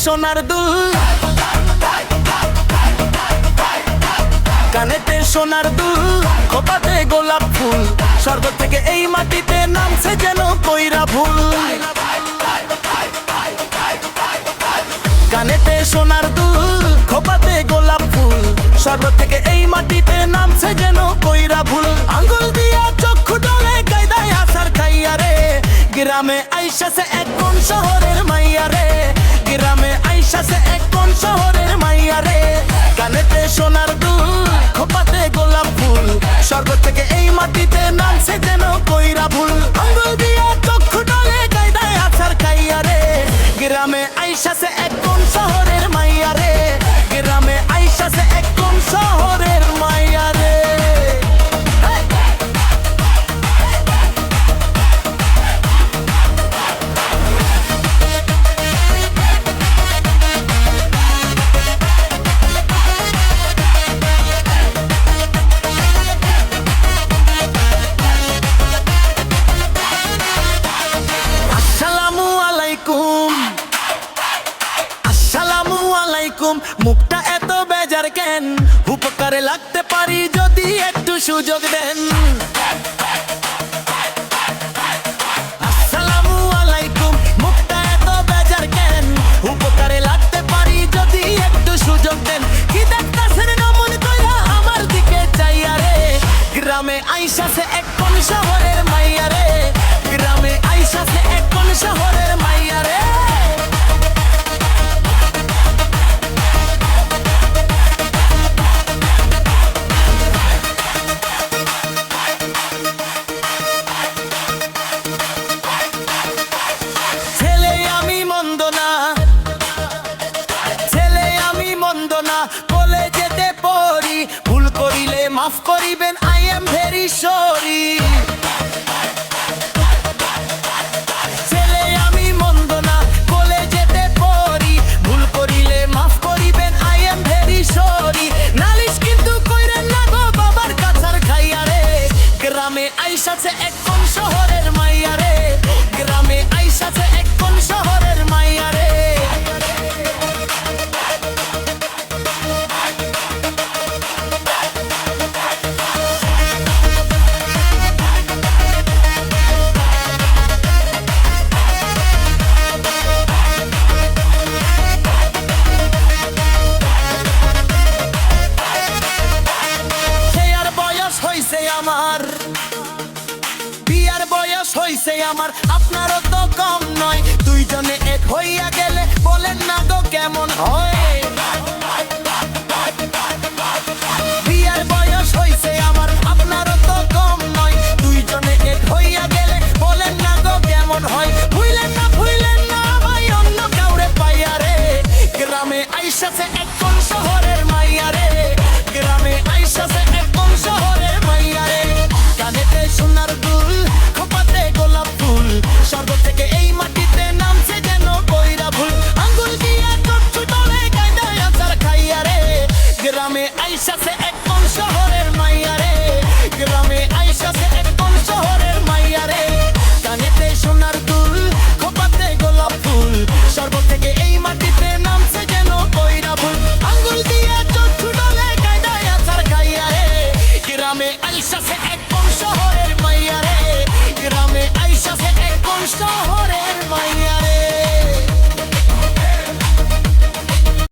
সোনার দুল, কানেতে সোনার দুল, খোপাতে গোলাপ ফুল, স্বর্গ থেকে এই মাটিতে নামছে যেন কইরা ভুল। কানেতে সোনার দুল, খোপাতে গোলাপ ফুল, স্বর্গ থেকে এই মাটিতে নামছে যেন কইরা ভুল। আঙ্গুল দিয়া চক্ষু ডলে কায়দায় আসার খাইয়া রে, গ্রামে আইসাছে এক কোন শহরের মাইয়া রে, গ্রামে আইসাছে এক কোন শহরের মাইয়া রে। কানেতে সোনার দুল, খোপাতে গোলাপ ফুল, স্বর্গ থেকে এই মাটিতে নামছে যেন কইরা ভুল। আঙ্গুল দিয়া চক্ষু ডলে কায়দায় আসার খাইয়া রে, গ্রামে আইসাছে এক কোন শহরের মাইয়া রে, গ্রামে আইসাছে এক কোন শহরের মাইয়া রে। আসসালামু আলাইকুম, মুখটা এত বেজার কেন? উপকারে লাগতে পারি যদি একটু সুযোগ দেন। আসসালামু আলাইকুম, মুখটা এত বেজার কেন? উপকারে লাগতে পারি যদি একটু সুযোগ দেন। কি দেখতাছেন নমন কইরা আমার দিকে চাইয়া রে, গ্রামে আইসাছে এক কোন শহরের মাইয়া রে, গ্রামে আইসাছে এক কোন শহরের মাইয়া রে। কলেজেতে পড়ি, ভুল করিলে মাফ করিবেন, আই এম ভেরি সরি। ছেলে আমি মন্দ না, কলেজেতে পড়ি, ভুল করিলে মাফ করিবেন, আই এম ভেরি সরি। নালিশ কিন্তু কইরেন না গো বাবার কাছার খাইয়া রে, গ্রামে আইসাছে এক কোন শহরের মাইয়া রে, গ্রামে আইসাছে এক কোন শহরের মাইয়া রে। আমার বিয়ার বয়স হইছে আমার, আপনারও তো কম নয়, দুইজনে এক হইয়া গেলে বলেন না গো কেমন হয়? বিয়ার বয়স হইছে আমার, আপনারও তো কম নয়, দুইজনে এক হইয়া গেলে বলেন না গো কেমন হয়? ভুইলেন না ভাই অন্য কাউরে পাইয়া রে, গ্রামে আইসাছে এক কোন শহরের মাইয়া রে, গ্রামে আইসাছে এক কোন শহরের মাইয়া রে। কানেতে সোনার দুল, খোপাতে গোলাপ ফুল, স্বর্গ থেকে এই মাটিতে নামছে যেন কইরা ভুল। আঙ্গুল দিয়া চক্ষু ডলে কায়দায় আচার খাইয়া রে, গ্রামে আইসাছে এক কোন শহরের মাইয়া রে, গ্রামে আইসাছে এক কোন শহরের মাইয়া রে। কানেতে সোনার দুল, খোপাতে গোলাপ ফুল, স্বর্গ থেকে এই মাটিতে নামছে যেন কইরা ভুল। আঙ্গুল দিয়া চক্ষু ডলে কায়দায় আচার খাইয়া রে, গ্রামে আইসাছে এক